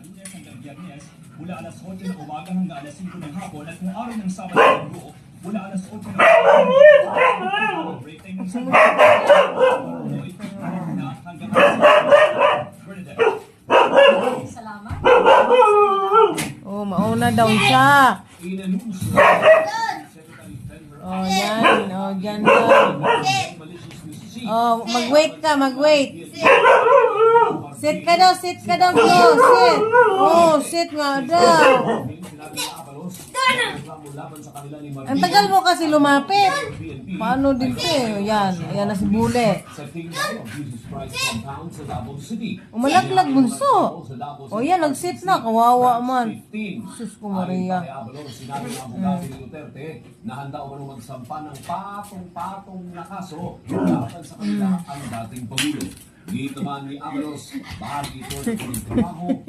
Lunes hanggang Biyernes mula alas 8 ng umaga hanggang alas 5 ng hapon at kung araw ng Sabado at Linggo mula alas 8 ng umaga break time ng Sabado hanggang alas 5. Bernadette. Salamat. Oh, mauna daw siya. Inanunsyo Oh, yan. Oh, dyan daw. Oh, mag-wait ka, mag-wait. Sit ka daw, bro. Sit. Oh, sit nga daw. Ang tagal mo kasi lumapit. Paano din to eh? Yan. Ayan na si Bule. Umalaglag bunso. O yan, nag-sit na. Kawawa man. Sus ko Maria. Sinabi ng abogado ni Duterte na handa umano magsampa ng patong-patong na kaso laban sa kanila ang dating Pangulo. Dito naman ni Avalos, bahagi ito ng trabaho